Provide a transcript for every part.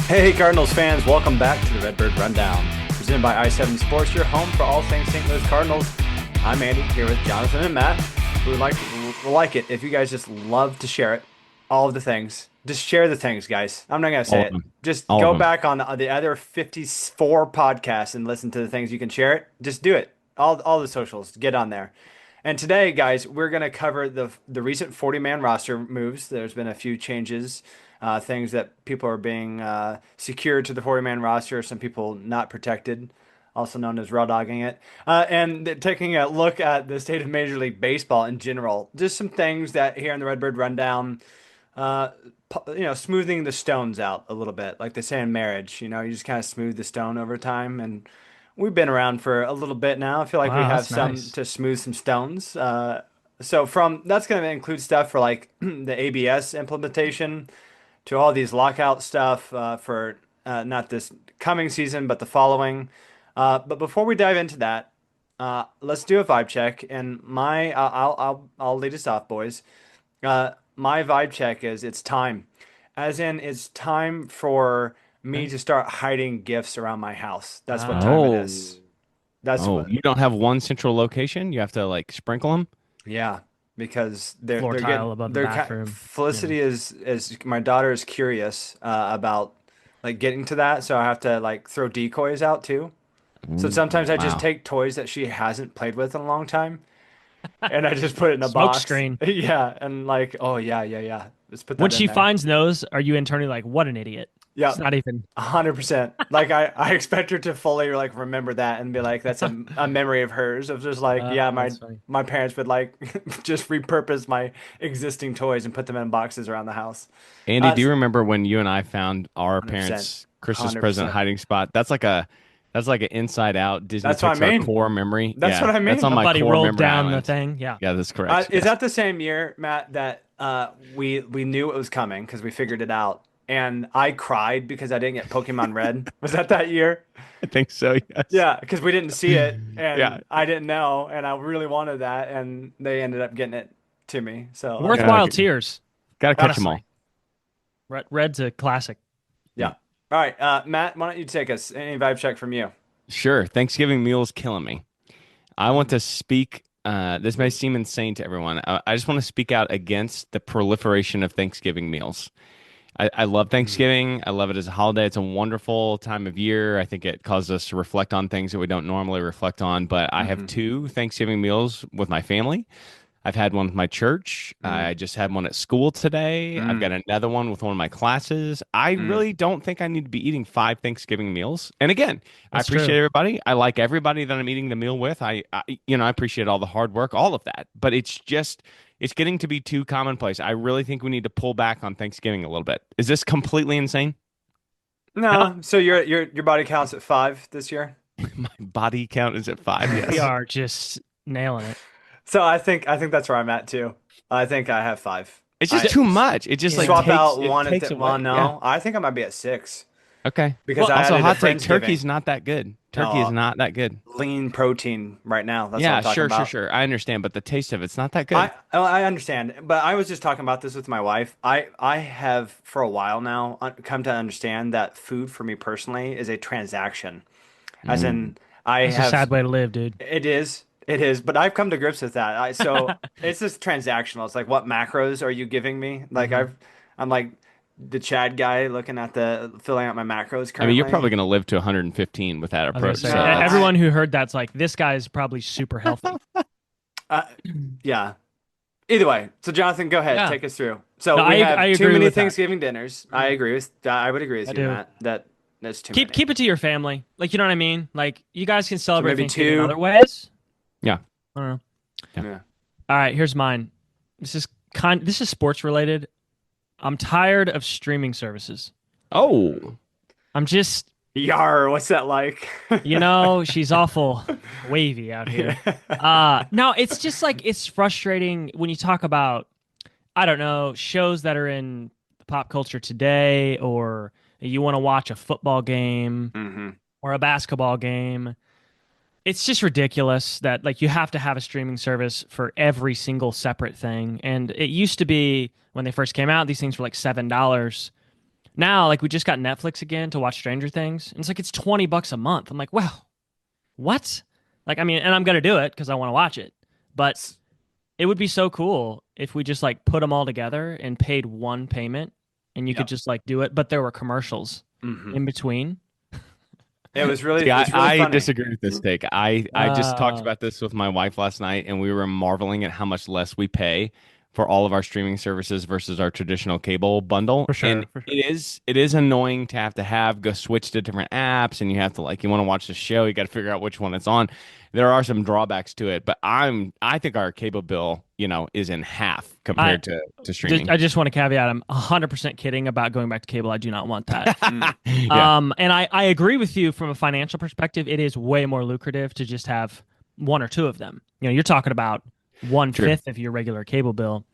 Hey Cardinals fans, welcome back to the Redbird Rundown, presented by I-7 Sports, your home for all things St. Louis Cardinals. I'm Andy, here with Jonathan and Matt. We would like it if you guys just love to share it, all of the things. Just share the things, guys. I'm not gonna All say of it. them. Just All of go them. back on the other 54 podcasts and listen to the things you can share it. Just do it. All the socials, get on there. And today, guys, we're going to cover the recent 40-man roster moves. There's been a few changes, things that people are being secured to the 40-man roster, some people not protected, also known as raw dogging it, and taking a look at the state of Major League Baseball in general. Just some things that here in the Redbird Rundown, uh, smoothing the stones out a little bit, like they say in marriage. You just kind of smooth the stone over time, and we've been around for a little bit now. I feel like we Wow, have that's some nice. to smooth some stones. So from that's going to include stuff for like the ABS implementation to all these lockout stuff for not this coming season, but the following. But before we dive into that, let's do a vibe check. And I'll lead us off, boys. My vibe check is it's time, as in it's time for me Okay. to start hiding gifts around my house. That's what time it Oh. is. That's Oh, what, you don't have one central location? You have to like sprinkle them? yeah, because Floor they're getting tile above the they're bathroom. Yeah. Felicity is my daughter is curious about like getting to that, so I have to like throw decoys out too. So Ooh, sometimes I just wow. take toys that she hasn't played with in a long time, and I just put it in a Smoke box. screen. Yeah, and like, oh yeah, yeah, yeah. Let's put When that in she there. finds those, are you internally like, what an idiot? It's Yep. not even. 100%. Like I expect her to fully like remember that and be like, that's a memory of hers of just like, yeah, my That's funny. my parents would like just repurpose my existing toys and put them in boxes around the house. Andy, do you remember when you and I found our 100%. parents' Christmas present 100%. hiding spot? That's like an inside out Disney That's what I Pixar mean. core memory. That's what Yeah, I that's on mean. My my buddy core rolled memory down the island. thing. Yeah. Yeah, that's correct. Is Yes. that the same year, Matt, that we knew it was coming because we figured it out, and I cried because I didn't get Pokemon Red? Was that year? I think so, yes. Yeah, because we didn't see it Yeah. and I didn't know, and I really wanted that, and they ended up getting it to me. So I was like, Gotta, Worthwhile tears, gotta catch them all. honestly. Red's a classic. yeah. Yeah. All right, Matt, why don't you take us? Any vibe check from you? Sure. Thanksgiving meal's killing me. I want to speak. This may seem insane to everyone. I just want to speak out against the proliferation of Thanksgiving meals. I love Mm. Thanksgiving. I love it as a holiday. It's a wonderful time of year. I think it causes us to reflect on things that we don't normally reflect on. But I have Mm-hmm. two Thanksgiving meals with my family. I've had one with my church. Mm. I just had one at school today. I've got Mm. another one with one of my classes. I Mm. really don't think I need to be eating five Thanksgiving meals. And again, I That's appreciate true. everybody. I like everybody that I'm eating the meal with. I appreciate all the hard work, all of that. But it's getting to be too commonplace. I really think we need to pull back on Thanksgiving a little bit. Is this completely insane? No, No, so your body counts at 5 this year. My body count is at five. we Yes. are just nailing it. So I think that's where I'm at too. I think I have 5. It's just I too much. It just like Yeah. swap takes out it one at takes the well, away. Yeah. no, I think I might be at 6 Okay. because Well, I Also, added a hot take, Friendsgiving. turkey's not that good. Turkey is No, not that good. lean protein right now. That's what I'm Yeah, talking sure, sure, about. sure. I understand, but the taste of it's not that good. I understand, but I was just talking about this with my wife. I have for a while now come to understand that food for me personally is a transaction. As Mm. in, I That's a have sad way to live, dude. it is, but I've come to grips with that. So it's just transactional. It's like, what macros are you giving me? Like hmm I'm like the Chad guy looking at the filling out my macros I mean, you're currently. probably going to live to 115 with that I was gonna approach. say So No, that's everyone who heard that's like, this guy's probably super healthy. uh, yeah. Either way, so Jonathan, go ahead, Yeah. take us through. No, So we I have too agree many with that. Thanksgiving dinners. I agree with. I would agree with I you, do. Matt. That's too Keep many. keep it to your family. Like, you know what I mean? Like, you guys can So celebrate maybe Thanksgiving in other 2. ways. yeah, I don't know. yeah. Yeah. All right, here's mine. This is sports related. I'm tired of streaming services. Oh, I'm just, Yar, what's that like? she's awful wavy out here. No, it's just like it's frustrating when you talk about, I don't know, shows that are in pop culture today, or you want to watch a football game hmm or a basketball game. It's just ridiculous that like you have to have a streaming service for every single separate thing. And it used to be when they first came out, these things were like $7. Now, like we just got Netflix again to watch Stranger Things, and it's like it's $20 a month. I'm like, wow, what? Like, I mean, and I'm gonna do it because I want to watch it, but it would be so cool if we just like put them all together and paid one payment, and you could Yep. just like do it, but there were commercials Hmm. in between. See, it's really I funny. disagree with this take. I just talked Uh, about this with my wife last night, and we were marveling at how much less we pay for all of our streaming services versus our traditional cable bundle. for And sure, for sure. it is annoying to have go switch to different apps, and you have to like you want to watch the show, you got to figure out which one it's on. There are some drawbacks to it, but I think our cable bill, is in half I compared to streaming. I just want to caveat. I'm 100% kidding about going back to cable. I do not want that. Mm. Yeah, And I agree with you from a financial perspective. It is way more lucrative to just have one or two of them. You're talking about one true. fifth of your regular cable bill.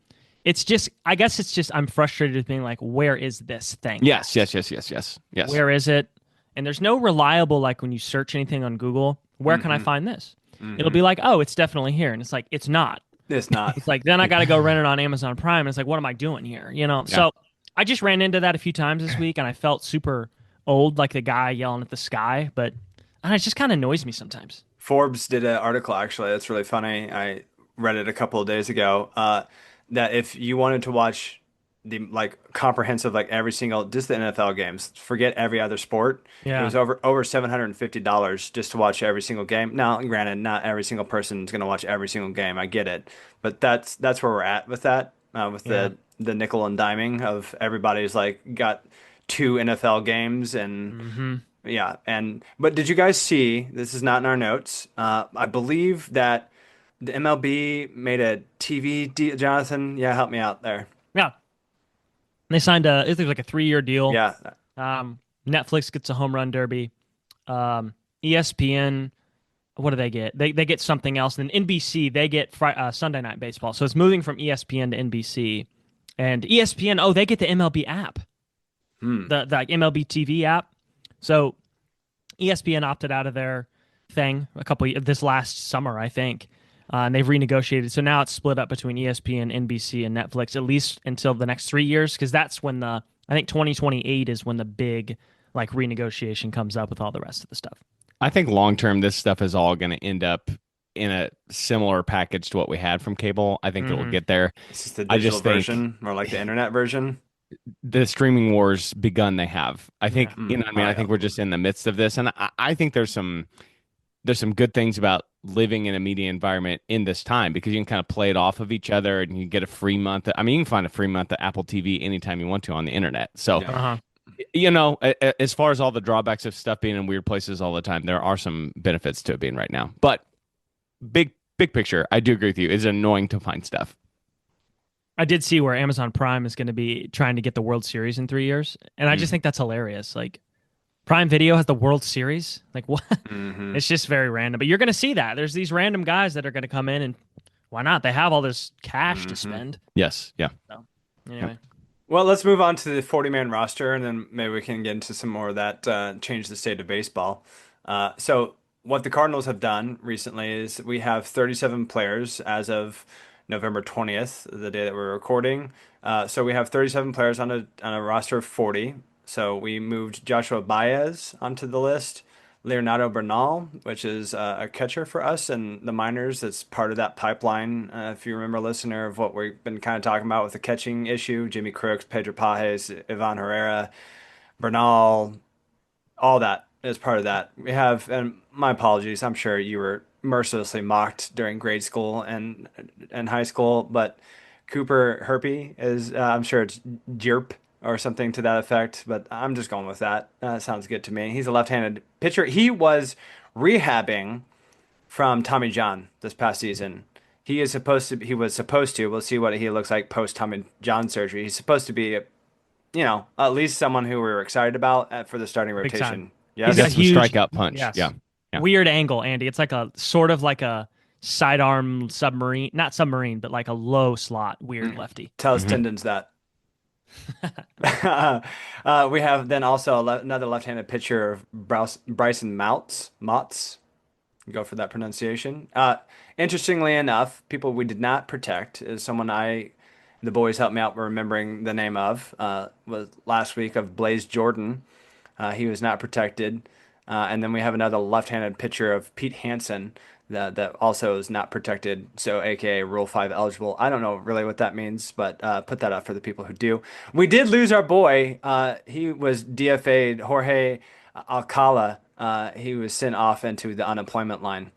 It's just, I guess it's just, I'm frustrated with being like, where is this thing Yes, at? yes, yes, yes, yes, yes. Where is it? And there's no reliable, like when you search anything on Google, where can I Hmm. find this? It'll Hmm. be like, oh, it's definitely here. And it's like, it's not. It's not. It's like, then I got to go rent it on Amazon Prime. And it's like, what am I doing here? Yeah. So I just ran into that a few times this week and I felt super old, like the guy yelling at the sky. But I don't know, it just kind of annoys me sometimes. Forbes did an article actually that's really funny. I read it a couple of days ago. That if you wanted to watch the like comprehensive like every single just the NFL games, forget every other sport, it Yeah. was over $750 just to watch every single game. Now, granted, not every single person is going to watch every single game. I get it, but that's where we're at with that. With Yeah. the nickel and diming of everybody's like got two NFL games and Hmm. yeah, and but did you guys see? This is not in our notes. I believe that the MLB made a TV deal. Jonathan, yeah, help me out there. Yeah. They signed it was like a 3-year deal. Yeah. Netflix gets a home run derby. ESPN, what do they get? They get something else. And then NBC, they get Sunday Night Baseball. So it's moving from ESPN to NBC. And ESPN, oh, they get the MLB app, Hmm. the like, MLB TV app. So ESPN opted out of their thing this last summer, I think. And they've renegotiated. So now it's split up between ESPN, NBC, and Netflix, at least until the next 3 years, because that's when I think 2028 is when the big like renegotiation comes up with all the rest of the stuff. I think long term, this stuff is all going to end up in a similar package to what we had from cable. I think it will Hmm. get there. This is the I digital just think version, more like the internet version. the streaming wars begun. They have. I think Yeah. you know. What I mean, Oh I yeah. think we're just in the midst of this, and I think there's some good things about living in a media environment in this time because you can kind of play it off of each other and you get a free month. I mean, you can find a free month of Apple TV anytime you want to on the internet. So Yeah. Uh-huh. as far as all the drawbacks of stuff being in weird places all the time, there are some benefits to it being right now. But big picture, I do agree with you. It's annoying to find stuff. I did see where Amazon Prime is going to be trying to get the World Series in 3 years, and I just Mhm. think that's hilarious. Like Prime Video has the World Series. Like what? Hmm. It's just very random. But you're going to see that. There's these random guys that are going to come in and why not? They have all this cash to Hmm. spend. Yes, yeah. So, anyway. Well, let's move on to the 40-man roster, and then maybe we can get into some more of that change the state of baseball. So, what the Cardinals have done recently is we have 37 players as of November 20th, the day that we're recording. So we have 37 players on a roster of 40. So we moved Joshua Baez onto the list. Leonardo Bernal, which is a catcher for us in the minors. That's part of that pipeline. If you remember, listener, of what we've been kind of talking about with the catching issue, Jimmy Crooks, Pedro Pajes, Ivan Herrera, Bernal, all that is part of that. We have, and my apologies, I'm sure you were mercilessly mocked during grade school and high school, but Cooper Herpy is, I'm sure it's Jirp or something to that effect, but I'm just going with that. Sounds good to me. He's a left-handed pitcher. He was rehabbing from Tommy John this past season. He was supposed to, we'll see what he looks like post Tommy John surgery. He's supposed to be, at least someone who we were excited about for the starting Big time. rotation. He's He's got got Yes. some huge, strikeout punch. yes, Yeah, yeah. weird angle, Andy. It's like a sort of like a sidearm submarine, not submarine, but like a low slot, weird Mm. lefty. Tell his Mhm. tendons that. We have then also another left-handed pitcher of Bryson Motts. Go for that pronunciation. Interestingly enough, people we did not protect is someone I the boys helped me out remembering the name of was last week of Blaze Jordan. He was not protected. And then we have another left-handed pitcher of Pete Hansen that also is not protected, so aka Rule 5 eligible. I don't know really what that means, but put that up for the people who do. We did lose our boy. He was DFA'd, Jorge Alcala. He was sent off into the unemployment line.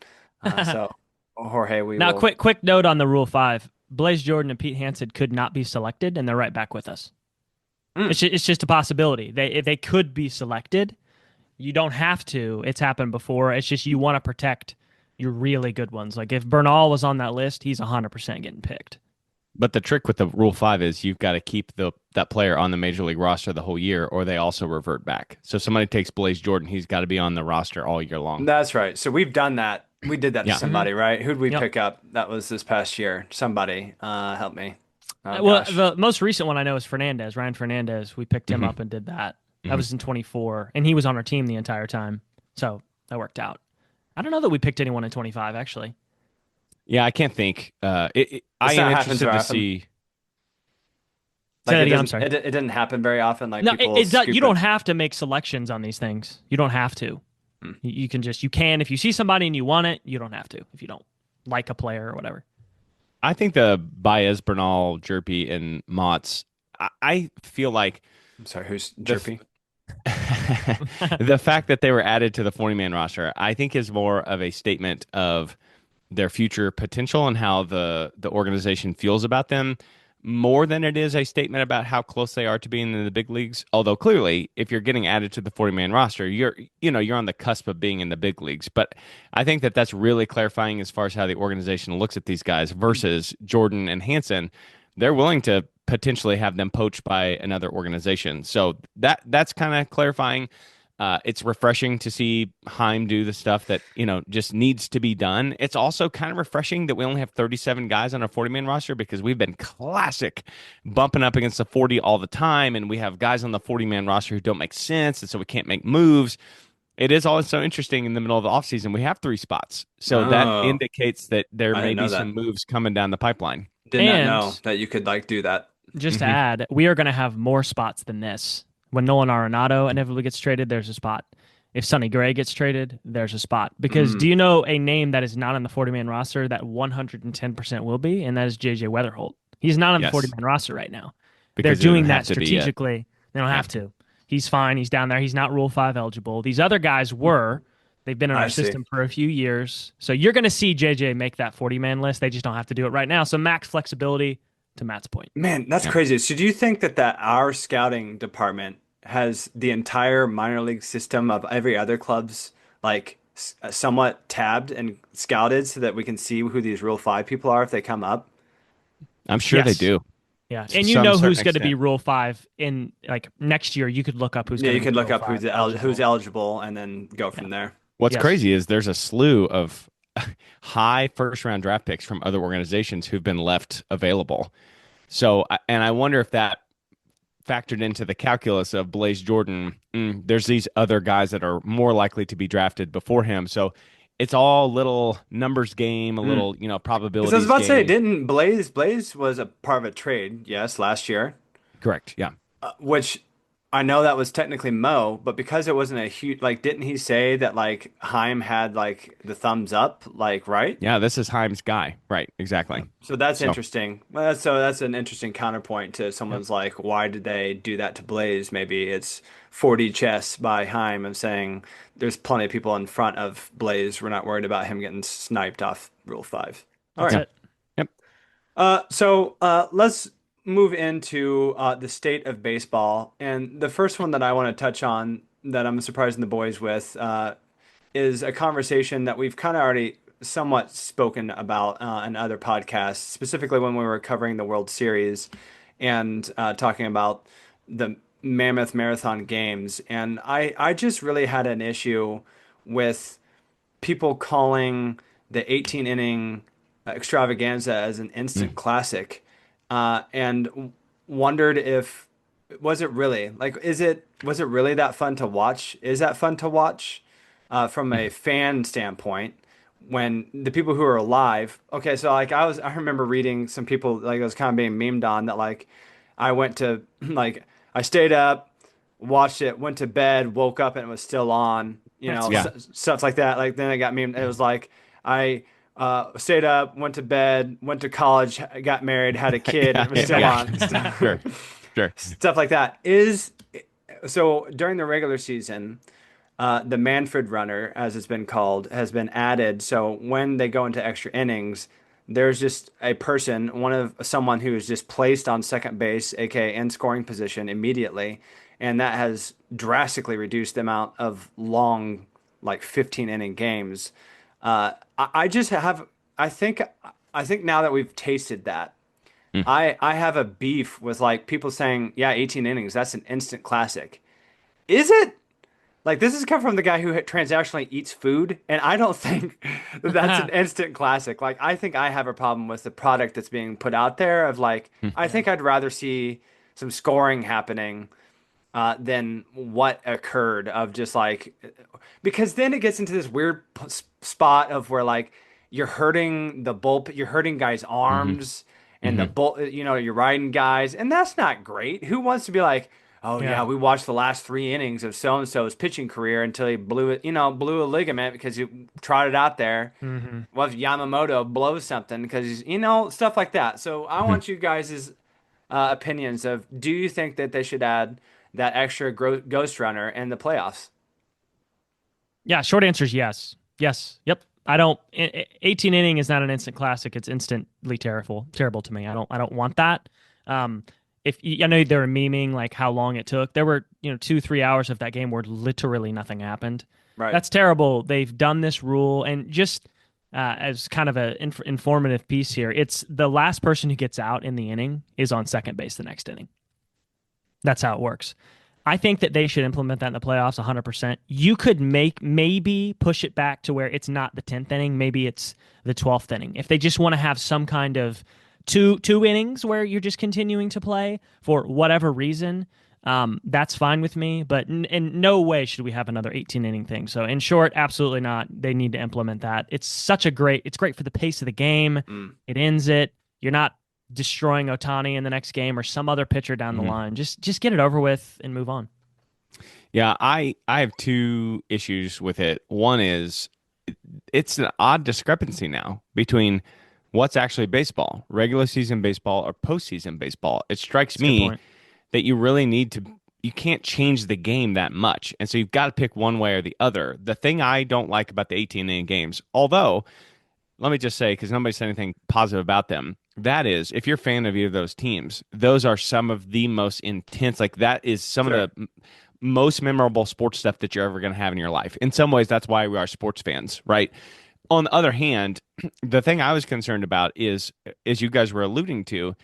So Jorge, we Now, will. quick note on the Rule 5. Blaze Jordan and Pete Hansen could not be selected, and they're right back with us. Mm. It's just a possibility. They could be selected. You don't have to. It's happened before. It's just you want to protect your really good ones. Like if Bernal was on that list, he's 100% getting picked. But the trick with the Rule 5 is you've got to keep that player on the major league roster the whole year, or they also revert back. So if somebody takes Blaze Jordan, he's got to be on the roster all year long. That's right. So we've done that. We did that to Yeah. somebody, right? Who'd we Yep. pick up? That was this past year. Somebody, help me. Oh Well, gosh. the most recent one I know is Fernandez, Ryan Fernandez. We picked him Mhm. up and did that. That Mhm. was in 24, and he was on our team the entire time. So that worked out. I don't know that we picked anyone in 25, actually. Yeah, I can't think. I It's am not happened interested very to often. see. Say Like that it again, I'm doesn't sorry. it didn't happen very often. Like No, people it does. scoop You don't it. have to make selections on these things. You don't have to. Hmm. You can just, you can. If you see somebody and you want it, you don't have to. If you don't like a player or whatever. I think the Baez, Bernal, Jerpy, and Motts. I feel like I'm sorry, who's the Jerpy? the fact that they were added to the 40-man roster, I think, is more of a statement of their future potential and how the organization feels about them, more than it is a statement about how close they are to being in the big leagues. Although clearly, if you're getting added to the 40-man roster, you're on the cusp of being in the big leagues. But I think that that's really clarifying as far as how the organization looks at these guys versus Jordan and Hansen. They're willing to potentially have them poached by another organization. So that's kind of clarifying. It's refreshing to see Heim do the stuff that, just needs to be done. It's also kind of refreshing that we only have 37 guys on our 40-man roster because we've been classic bumping up against the 40 all the time. And we have guys on the 40-man roster who don't make sense. And so we can't make moves. It is always so interesting in the middle of the offseason. We have 3 spots. So that Oh, indicates that there I may didn't be know that. some moves coming down the pipeline. Did not know And that you could like do that. just to Mhm. add, we are going to have more spots than this. When Nolan Arenado inevitably gets traded, there's a spot. If Sonny Gray gets traded, there's a spot. Because Mm. do you know a name that is not on the 40-man roster that 110% will be? And that is JJ Weatherholt. He's not on the Yes. 40-man roster right now. They're Because it doesn't doing have that to be yet. strategically. They don't Yeah. have to. He's fine. He's down there. He's not Rule 5 eligible. These other guys were. They've been in I our see. system for a few years. So you're going to see JJ make that 40-man list. They just don't have to do it right now. So max flexibility to Matt's point. Man, that's Yeah. crazy. So do you think that our scouting department has the entire minor league system of every other club's like somewhat tabbed and scouted so that we can see who these Rule 5 people are if they come up? I'm sure they Yes. do. Yeah. To And you some know certain who's going to be extent. Rule 5 in like next year. You could look up who's Yeah, going you to could be look Rule up 5 who's eligible and then go from there. What's Yes. crazy is there's a slew of high first round draft picks from other organizations who've been left available. So, and I wonder if that factored into the calculus of Blaze Jordan. There's these other guys that are more likely to be drafted before him. So it's all little numbers game, a Mm. little, Because I was probabilities about to say, game. didn't Blaze was a part of a trade, yes, last year. Correct. Yeah. Which I know that was technically Mo, but because it wasn't a huge, like, didn't he say that like Heim had like the thumbs up, like, right? Yeah. This is Heim's guy. Right. Exactly. So that's So, interesting. Well, so that's an interesting counterpoint to Yep. someone's like, why did they do that to Blaze? Maybe it's 4D chess by Heim of saying there's plenty of people in front of Blaze. We're not worried about him getting sniped off Rule 5. All That's right. yeah. it. Yep. So let's move into the state of baseball. And the first one that I want to touch on that I'm surprising the boys with is a conversation that we've kind of already somewhat spoken about in other podcasts, specifically when we were covering the World Series and talking about the Mammoth Marathon Games. And I just really had an issue with people calling the 18 inning extravaganza as an instant Mm. classic, and wondered if was it really like was it really that fun to watch? Is that fun to watch from a fan standpoint? when the people who are alive, okay, so like I remember reading some people like it was kind of being memed on that like I went to like I stayed up, watched it, went to bed, woke up and it was still on, That's Yeah. funny. stuff like that. Like then it got memed. It was like I stayed up, went to bed, went to college, got married, had a kid, and Yeah. it was Yeah. still Yeah. on. Sure. Sure. Stuff like that. So during the regular season, the Manfred runner, as it's been called, has been added. So when they go into extra innings, there's just a person, someone who is just placed on second base, aka in scoring position immediately, and that has drastically reduced the amount of long, like 15 inning games. I just have, I think, I think now that we've tasted that, Mm. I have a beef with like people saying, yeah, 18 innings, that's an instant classic. Is it? Like this has come from the guy who transactionally eats food, and I don't think that that's an instant classic. Like I think I have a problem with the product that's being put out there of like Mm. I Yeah. think I'd rather see some scoring happening than what occurred of just like because then it gets into this weird spot of where like you're hurting guys' Hmm. arms and the Hmm. bull, you're riding guys, and that's not great. Who wants to be like, oh yeah, Yeah. we watched the last 3 innings of so and so's pitching career until he blew a ligament because he trotted out there. Hmm. What if Yamamoto blows something because stuff like that. So I Hmm. want you guys' opinions of do you think that they should add that extra ghost runner in the playoffs? Yeah. Short answer is yes. Yes. Yep. I don't. 18 inning is not an instant classic. It's instantly terrible. Terrible to me. I don't want that. Um, if I know they were memeing like how long it took. There were 2-3 hours of that game where literally nothing happened. Right. That's terrible. They've done this rule, and just as kind of a informative piece here, it's the last person who gets out in the inning is on second base the next inning. That's how it works. I think that they should implement that in the playoffs 100%. You could maybe push it back to where it's not the 10th inning, maybe it's the 12th inning. If they just want to have some kind of two innings where you're just continuing to play for whatever reason, that's fine with me. But in no way should we have another 18 inning thing. So in short, absolutely not. They need to implement that. It's great for the pace of the game. Mm. It ends it. You're not destroying Otani in the next game or some other pitcher down the Hmm. line. Just get it over with and move on. Yeah, I have two issues with it. One is it's an odd discrepancy now between what's actually baseball, regular season baseball or postseason baseball. It strikes That's a good me point. that you can't change the game that much. And so you've got to pick one way or the other. The thing I don't like about the 18 inning games, although let me just say, because nobody said anything positive about them, that is, if you're a fan of either of those teams, those are some of the most intense, like that is some of Sure. the most memorable sports stuff that you're ever going to have in your life. In some ways, that's why we are sports fans, right? On the other hand, the thing I was concerned about is, as you guys were alluding to,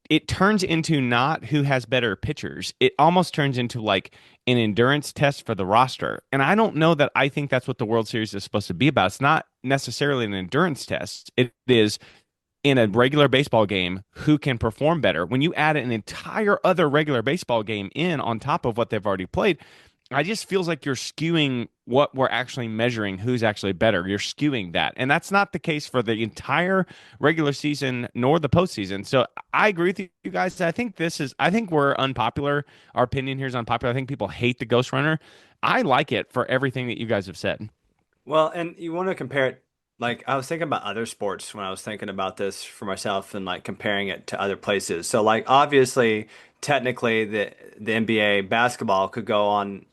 it turns into not who has better pitchers. It almost turns into like an endurance test for the roster. And I don't know that I think that's what the World Series is supposed to be about. It's not necessarily an endurance test. It is in a regular baseball game who can perform better. When you add an entire other regular baseball game in on top of what they've already played, I just feels like you're skewing what we're actually measuring, who's actually better. You're skewing that. And that's not the case for the entire regular season nor the postseason. So I agree with you guys. I think we're unpopular. Our opinion here is unpopular. I think people hate the Ghost Runner. I like it for everything that you guys have said. Well, and you want to compare it, like I was thinking about other sports when I was thinking about this for myself and like comparing it to other places. So like obviously, technically the NBA basketball could go on,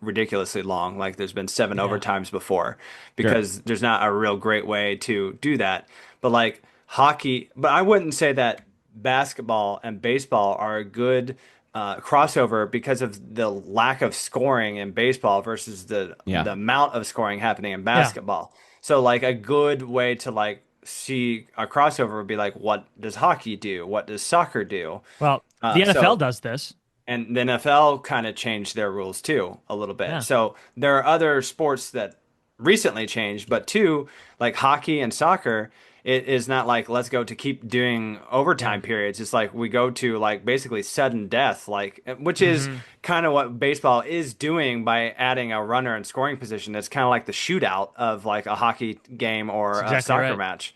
ridiculously long. Like there's been seven Yeah. overtimes before Sure. because there's not a real great way to do that. But like hockey, but I wouldn't say that basketball and baseball are a good crossover because of the lack of scoring in baseball versus Yeah. the amount of scoring happening in Yeah. basketball. So like a good way to like see a crossover would be like, what does hockey do? What does soccer do? Well, the NFL So does this. and the NFL kind of changed their rules too a little bit. Yeah. So there are other sports that recently changed, but two, like hockey and soccer, It is not like let's go to keep doing Yeah. overtime periods. It's like we go to like basically sudden death, like which is Hmm. kind of what baseball is doing by adding a runner in scoring position. It's kind of like the shootout of like a hockey game That's or a exactly soccer right. match.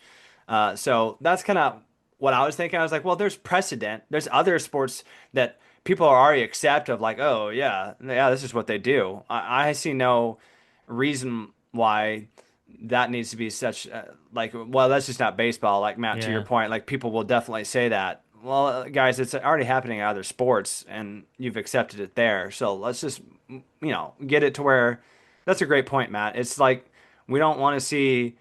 So that's kind of what I was thinking. I was like, well, there's precedent. There's other sports that people are already accept of like, oh yeah, yeah, this is what they do. I see no reason why that needs to be such like, well, that's just not baseball. Like Matt, to your Yeah. point, like people will definitely say that. Well, guys, it's already happening in other sports, and you've accepted it there. So let's just, get it to where. That's a great point, Matt. It's like we don't want to see.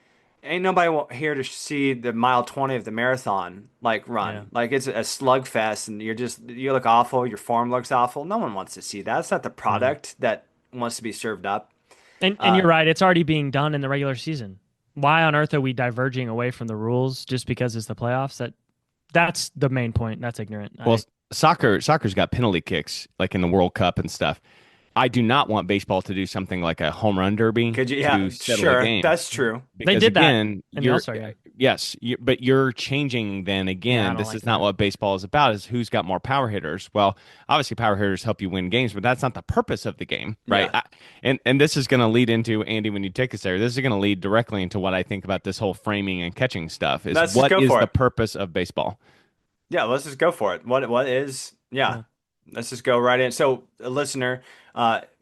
Ain't nobody here to see the mile 20 of the marathon like Yeah. run. Like it's a slugfest, and you look awful. Your form looks awful. No one wants to see that. It's not the No. product that wants to be served up. And Uh, you're right, it's already being done in the regular season. Why on earth are we diverging away from the rules just because it's the playoffs? That's the main point. That's ignorant. Well, soccer's got penalty kicks like in the World Cup and stuff. I do not want baseball to do something like a home run derby could you? Yeah, to settle a sure. game That's true. They because did that again, in the All-Star game. but you're changing then Yeah, I again. don't This like is not that. what baseball is about, is who's got more power hitters. Well, obviously power hitters help you win games, but that's not the purpose of the game, right? Yeah. And this is going to lead into, Andy, when you take us there, this is going to lead directly into what I think about this whole framing and catching stuff is Let's just what go is for the it. purpose of baseball? Yeah, let's just go for it. What is? Yeah. Yeah. Let's just go right in. So, a listener,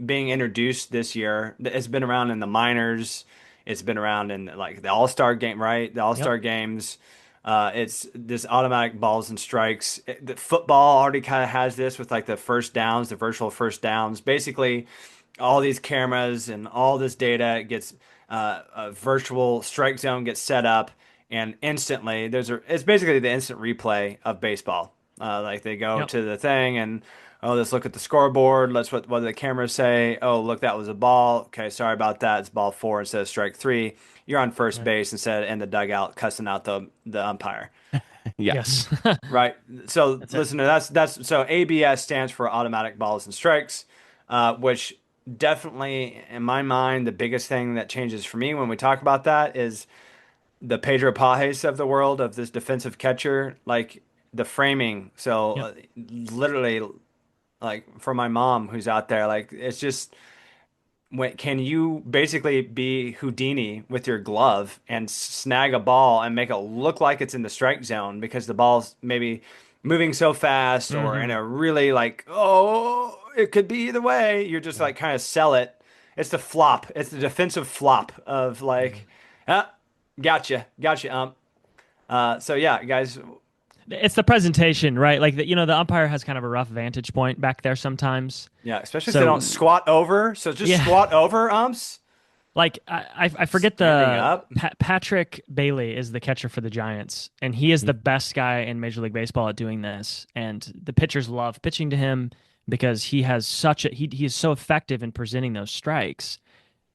being introduced this year, it's been around in the minors. It's been around in like the All-Star game, right? The Yep. All-Star games. It's this automatic balls and strikes. The football already kind of has this with like the first downs, the virtual first downs. Basically, all these cameras and all this data gets a virtual strike zone gets set up, and instantly it's basically the instant replay of baseball. Like they go Yep. to the thing and oh, let's look at the scoreboard. Let's what the cameras say. Oh, look, that was a ball. Okay, sorry about that. It's ball four instead of strike three. You're on first Right. base instead of in the dugout cussing out the umpire. Yeah. Yes. Right. So That's it. listener, that's so ABS stands for automatic balls and strikes, which definitely in my mind the biggest thing that changes for me when we talk about that is the Pedro Pajes of the world of this defensive catcher, like the framing. So Yep. literally, like for my mom who's out there, like it's just can you basically be Houdini with your glove and snag a ball and make it look like it's in the strike zone because the ball's maybe moving so fast or in Hmm. a really like, oh, it could be either way. You're just Yeah. like kind of sell it. It's the flop. It's the defensive flop of like, Hmm. ah, gotcha. So yeah, guys, It's the presentation, right? Like the umpire has kind of a rough vantage point back there sometimes. yeah, especially if they don't So squat over. So just yeah, squat over, umps, like I forget standing the up. Patrick Bailey is the catcher for the Giants, and he is the best guy in Major League Baseball at doing this. And the pitchers love pitching to him because he has he is so effective in presenting those strikes.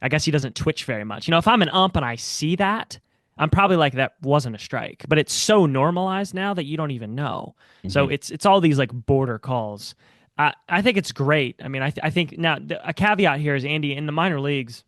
I guess he doesn't twitch very much. If I'm an ump and I see that, I'm probably like that wasn't a strike. But it's so normalized now that you don't even know. So Mhm. it's all these like border calls. I think it's great. I mean, I think now a caveat here is Andy in the minor leagues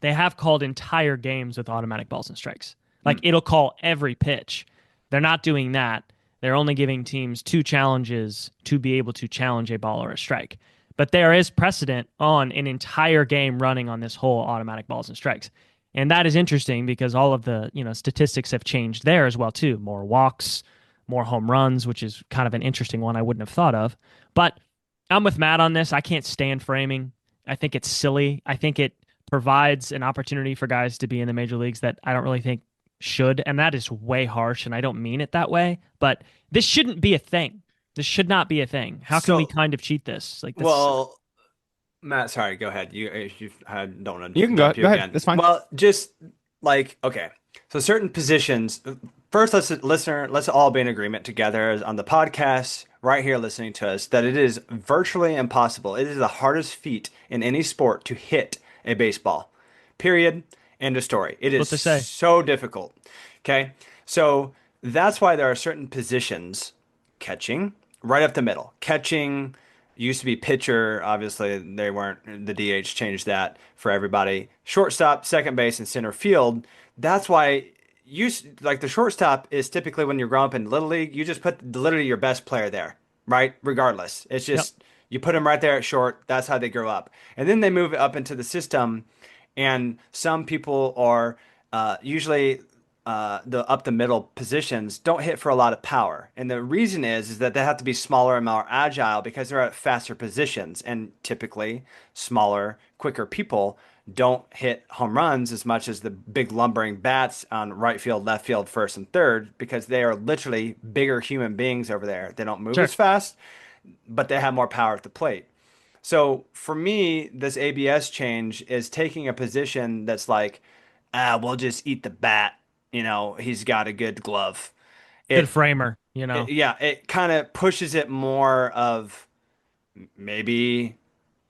they have called entire games with automatic balls and strikes. Like Hmm. it'll call every pitch. They're not doing that. They're only giving teams two challenges to be able to challenge a ball or a strike. But there is precedent on an entire game running on this whole automatic balls and strikes. And that is interesting because all of the, statistics have changed there as well too. More walks, more home runs, which is kind of an interesting one I wouldn't have thought of. But I'm with Matt on this. I can't stand framing. I think it's silly. I think it provides an opportunity for guys to be in the major leagues that I don't really think should. And that is way harsh. And I don't mean it that way, but this shouldn't be a thing. This should not be a thing. How can we So kind of cheat this? Like this. well, Matt, sorry, go ahead. I don't want You to can jump you go ahead. again. That's fine. Well, just like, okay. So certain positions, first, let's all be in agreement together on the podcast right here listening to us that it is virtually impossible. It is the hardest feat in any sport to hit a baseball. Period. End of story. It That's is what they say. so difficult. Okay. So that's why there are certain positions, catching, right up the middle. Catching used to be pitcher. Obviously, they weren't, the DH changed that for everybody. Shortstop, second base, and center field. That's why like the shortstop is typically when you're growing up in Little League, you just put literally your best player there, right? Regardless. It's Yep. just you put them right there at short. That's how they grow up. And then they move up into the system, and some people are usually the up the middle positions don't hit for a lot of power. And the reason is that they have to be smaller and more agile because they're at faster positions. And typically, smaller, quicker people don't hit home runs as much as the big lumbering bats on right field, left field, first and third because they are literally bigger human beings over there. They don't move Sure. as fast, but they have more power at the plate. So for me, this ABS change is taking a position that's like, we'll just eat the bat. He's got a good glove. Good It, framer, you know. yeah, it kind of pushes it more of maybe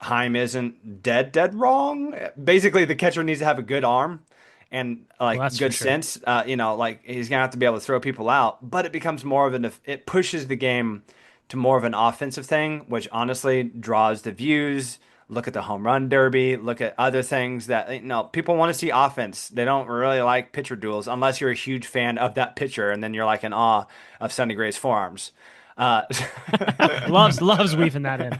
Heim isn't dead wrong. Basically, the catcher needs to have a good arm and Well, like that's for good sure. sense. Like he's gonna have to be able to throw people out, but it becomes more of it pushes the game to more of an offensive thing, which honestly draws the views. Look at the home run derby. Look at other things that people want to see offense. They don't really like pitcher duels unless you're a huge fan of that pitcher, and then you're like in awe of Sonny Gray's forearms. Uh, Loves weaving that in.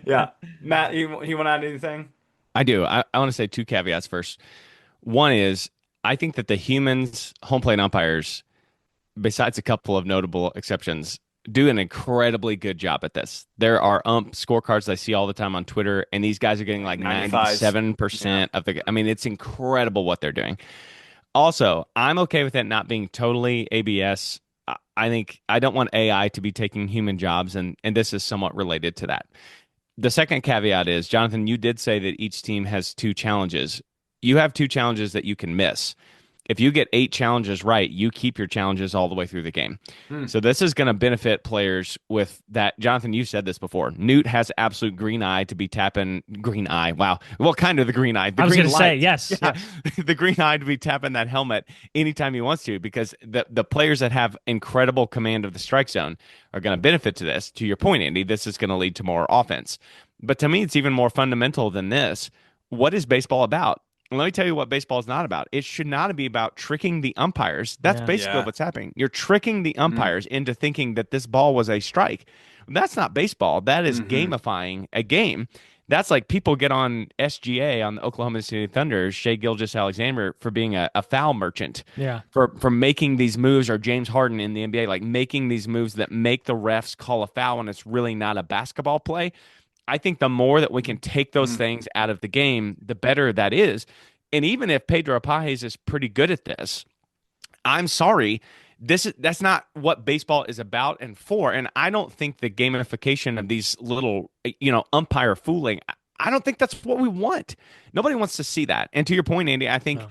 yeah, Matt, you want to add anything? I do. I want to say two caveats first. One is I think that the humans, home plate umpires, besides a couple of notable exceptions, do an incredibly good job at this. There are scorecards I see all the time on Twitter, and these guys are getting like 95s. Yeah. 97% of the. I mean, it's incredible what they're doing. Also, I'm okay with it not being totally ABS. I think I don't want AI to be taking human jobs, and this is somewhat related to that. The second caveat is, Jonathan, you did say that each team has two challenges. You have two challenges that you can miss. If you get 8 challenges right, you keep your challenges all the way through the game. Hmm. So this is going to benefit players with that. Jonathan, you said this before. Newt has absolute green eye to be tapping green eye. Wow. Well, kind of the green eye. The I was green going to say, light. yes. Yeah. The green eye to be tapping that helmet anytime he wants to, because the players that have incredible command of the strike zone are going to benefit to this. To your point, Andy, this is going to lead to more offense. But to me, it's even more fundamental than this. What is baseball about? Let me tell you what baseball is not about. It should not be about tricking the umpires. That's Yeah. basically Yeah. what's happening. You're tricking the Mm. umpires into thinking that this ball was a strike. That's not baseball. That is Hmm. gamifying a game. That's like people get on SGA on the Oklahoma City Thunder, Shea Gilgeous-Alexander, for being a foul merchant, Yeah. for making these moves, or James Harden in the NBA, like making these moves that make the refs call a foul when it's really not a basketball play. I think the more that we can take those Mm. things out of the game, the better that is. And even if Pedro Pajes is pretty good at this, I'm sorry, that's not what baseball is about and for. And I don't think the gamification of these little, umpire fooling. I don't think that's what we want. Nobody wants to see that. And to your point, Andy, I think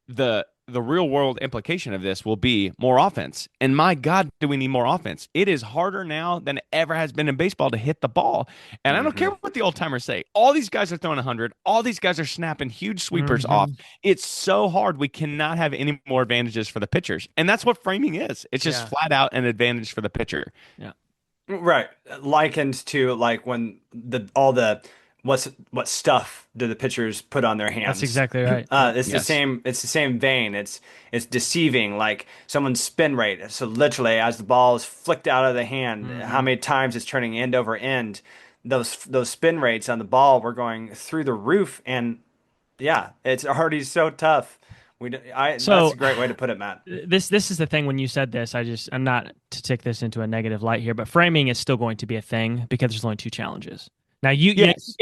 No. the real world implication of this will be more offense. And my God, do we need more offense? It is harder now than it ever has been in baseball to hit the ball. And I don't care Hmm. what the old timers say. All these guys are throwing 100. All these guys are snapping huge sweepers off. Mhm. It's so hard. We cannot have any more advantages for the pitchers. And that's what framing is. It's just Yeah. flat out an advantage for the pitcher. Yeah. Right. Likened to like when what stuff do the pitchers put on their That's hands? exactly right. Yeah. It's the Yes. same. It's the same vein. It's deceiving. Like someone's spin rate. So literally, as the ball is flicked out of the hand, how Mhm. many times it's turning end over end. Those spin rates on the ball were going through the roof, and yeah, it's already so tough. That's So a great way to put it, Matt. this is the thing. When you said this, I'm not to take this into a negative light here, but framing is still going to be a thing because there's only two challenges. Now Yes.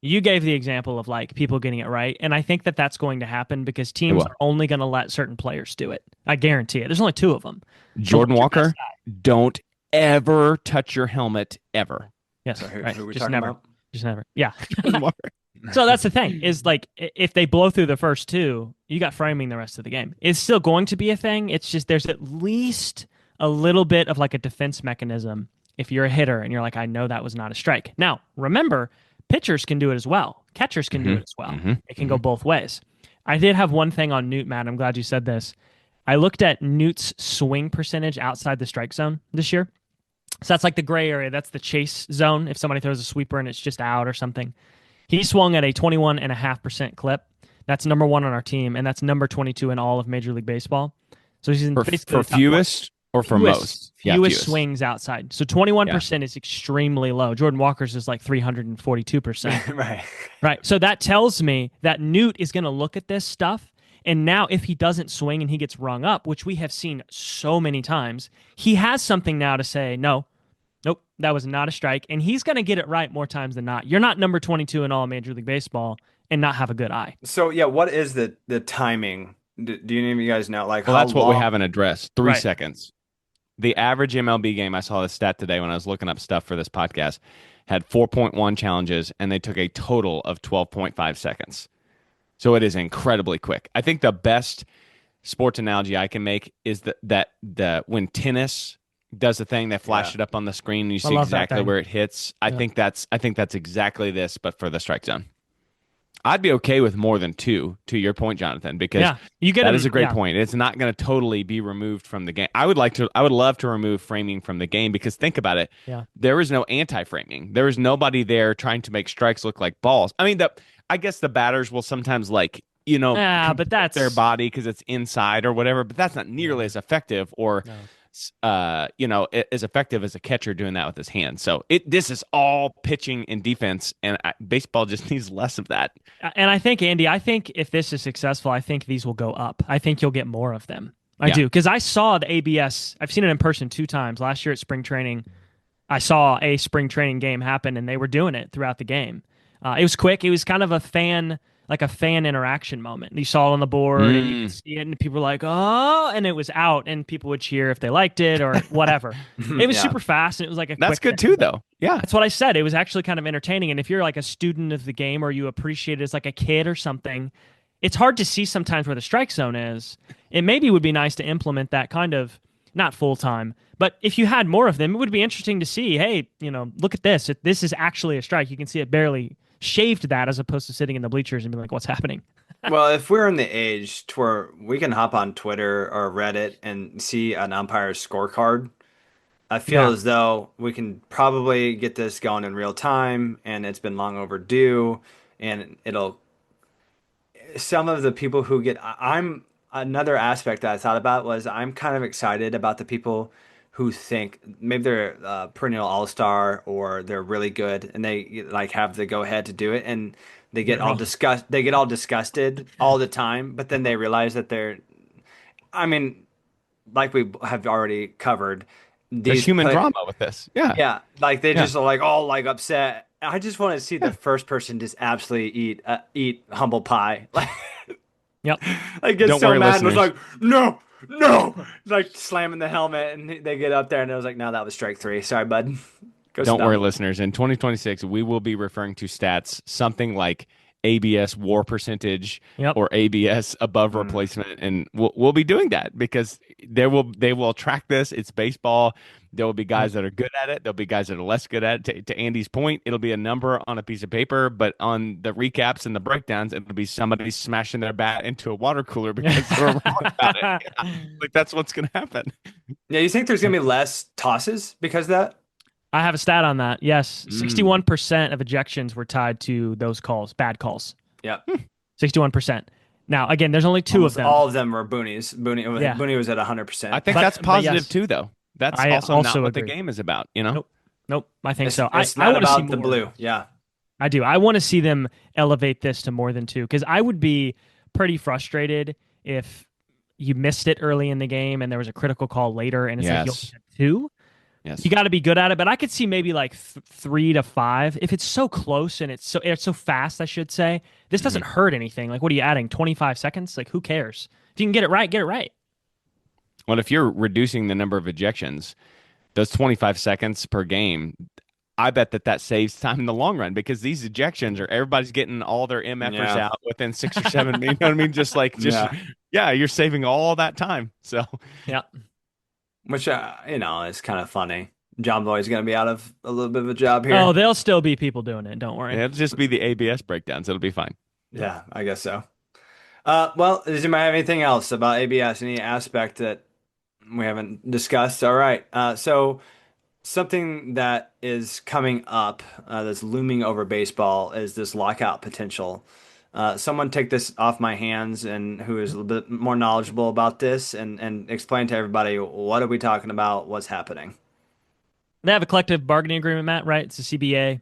you gave the example of like people getting it right, and I think that that's going to happen because It teams will. are only going to let certain players do it. I guarantee it. There's only two of them. So Jordan let your best Walker, don't ever touch your helmet ever. Yes, So right. who are we Just talking never. about? Just never. Yeah. Jordan Walker. So that's the thing is like if they blow through the first two, you got framing the rest of the game. It's still going to be a thing. It's just there's at least a little bit of like a defense mechanism if you're a hitter and you're like, I know that was not a strike. Now, remember, pitchers can do it as well. Catchers can do Mhm. it as well. Mhm. It can go both ways. I did have one thing on Newt, Matt. I'm glad you said this. I looked at Newt's swing percentage outside the strike zone this year. So that's like the gray area. That's the chase zone. If somebody throws a sweeper and it's just out or something. He swung at a 21.5% clip. That's number one on our team, and that's number 22 in all of Major League Baseball. So he's in basically For the top 20. fewest or for Fewest most? Yeah, fewest fewest. swings outside. So Yeah. 21% is extremely low. Jordan Walker's is like 342%. Right. Right. So that tells me that Newt is going to look at this stuff. And now, if he doesn't swing and he gets rung up, which we have seen so many times, he has something now to say, no, nope, that was not a strike. And he's going to get it right more times than not. You're not number 22 in all Major League Baseball and not have a good eye. So yeah, what is the timing? Do any of you guys know like Well, how that's what we long? haven't addressed. Three Right. seconds. The average MLB game, I saw this stat today when I was looking up stuff for this podcast, had 4.1 challenges, and they took a total of 12.5 seconds. So it is incredibly quick. I think the best sports analogy I can make is that when tennis does the thing, they flash Yeah. it up on the screen and you I see love that exactly thing. where it hits. Yeah. I think that's exactly this, but for the strike zone. I'd be okay with more than two, to your point, Jonathan, because Yeah. You get that him. is a great Yeah. point. It's not going to totally be removed from the game. I would love to remove framing from the game because think about it. Yeah. There is no anti-framing. There is nobody there trying to make strikes look like balls. I mean, I guess the batters will sometimes Yeah. But contort their that's, body because it's inside or whatever, but that's not nearly yeah. as effective or No. as effective as a catcher doing that with his hands. So this is all pitching and defense, and baseball just needs less of that. And I think, Andy, I think if this is successful, I think these will go up. I think you'll get more of them. I Yeah. do. Because I saw the ABS. I've seen it in person 2 times. Last year at spring training, I saw a spring training game happen, and they were doing it throughout the game. It was quick. It was kind of like a fan interaction moment. You saw it on the board, and you could Mm. see it, and people were like, "Oh!" and it was out, and people would cheer if they liked it or whatever. It was Yeah. super fast, and it was like a That's quick good thing. too, But though. Yeah. that's what I said. It was actually kind of entertaining. And if you're like a student of the game or you appreciate it as like a kid or something, it's hard to see sometimes where the strike zone is. It maybe would be nice to implement that kind of not full time, but if you had more of them, it would be interesting to see. Hey, look at this. This is actually a strike. You can see it barely shaved that as opposed to sitting in the bleachers and be like, what's happening? Well, if we're in the age to where we can hop on Twitter or Reddit and see an umpire's scorecard, I feel Yeah. as though we can probably get this going in real time, and it's been long overdue, and it'll some of the people who get I'm another aspect that I thought about was I'm kind of excited about the people who think maybe they're a perennial all-star or they're really good and they like have the go ahead to do it and Get wrong. they get all disgusted all the time, but then they realize that they're I mean, like we have already covered, There's these human play drama with this. Yeah. yeah, like they Yeah. just are like all like upset. I just want to see the Yeah. first person just absolutely eat humble pie. Yep. Like get Don't so worry, mad and was listeners. like, no, no, like slamming the helmet, and they get up there and it was like, no, that was strike three. Sorry, bud. Go Don't worry, stomp. listeners. In 2026, we will be referring to stats something like ABS war percentage Yep. or ABS above Mm. replacement, and we'll be doing that because they will track this. It's baseball. There will be Yep. guys that are good at it. There'll be guys that are less good at it. To Andy's point, it'll be a number on a piece of paper, but on the recaps and the breakdowns, it'll be somebody smashing their bat into a water cooler because they were wrong about it. Yeah. Like that's what's going to happen. Yeah, you think there's gonna be less tosses because of that? I have a stat on that. Yes, Mm. 61% of ejections were tied to those calls, bad calls. Yeah, 61%. Now, again, there's only two of almost them. all of them were boonies. Yeah. Booney was at I 100%. think But that's positive yes, too, though. That's I also not also what the agree. game is about, you know? Nope. Nope. I think so. It's I not want to see about the more. blue. Yeah, I do. I want to see them elevate this to more than two because I would be pretty frustrated if you missed it early in the game and there was a critical call later and it's like you only Yes. had two. Yes. You got to be good at it, but I could see maybe like 3 to 5 if it's so close and it's so fast. I should say this doesn't hurt anything. Like, what are you adding? 25 seconds? Like, who cares? If you can get it right, get it right. Well, if you're reducing the number of ejections, those 25 seconds per game, I bet that saves time in the long run because these ejections are everybody's getting all their MFers Yeah. out within 6 or 7. You know what I mean? Yeah. Yeah, you're saving all that time. So Yeah. Which is kind of funny. John Boy's gonna be out of a little bit of a job here. Oh, there'll still be people doing it. Don't worry. it'll just be the ABS breakdowns. It'll be fine. Yeah, I guess so. Well, does anybody have anything else about ABS? Any aspect that we haven't discussed? All right. So something that is coming up that's looming over baseball is this lockout potential. Someone take this off my hands and who is a little bit more knowledgeable about this and explain to everybody what are we talking about, what's happening. They have a collective bargaining agreement, Matt, right? It's a CBA.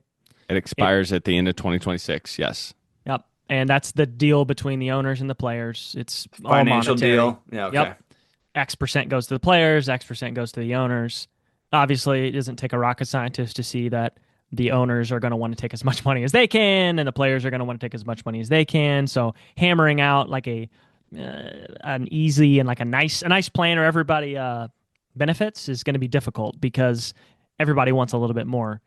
It expires at the end of 2026. Yes. Yep. And that's the deal between the owners and the players. It's all Financial monetary. deal. Yeah, okay. Yep. X percent goes to the players, X percent goes to the owners. Obviously, it doesn't take a rocket scientist to see that the owners are going to want to take as much money as they can, and the players are going to want to take as much money as they can. So hammering out like an easy and like a nice plan where everybody benefits is going to be difficult because everybody wants a little bit more.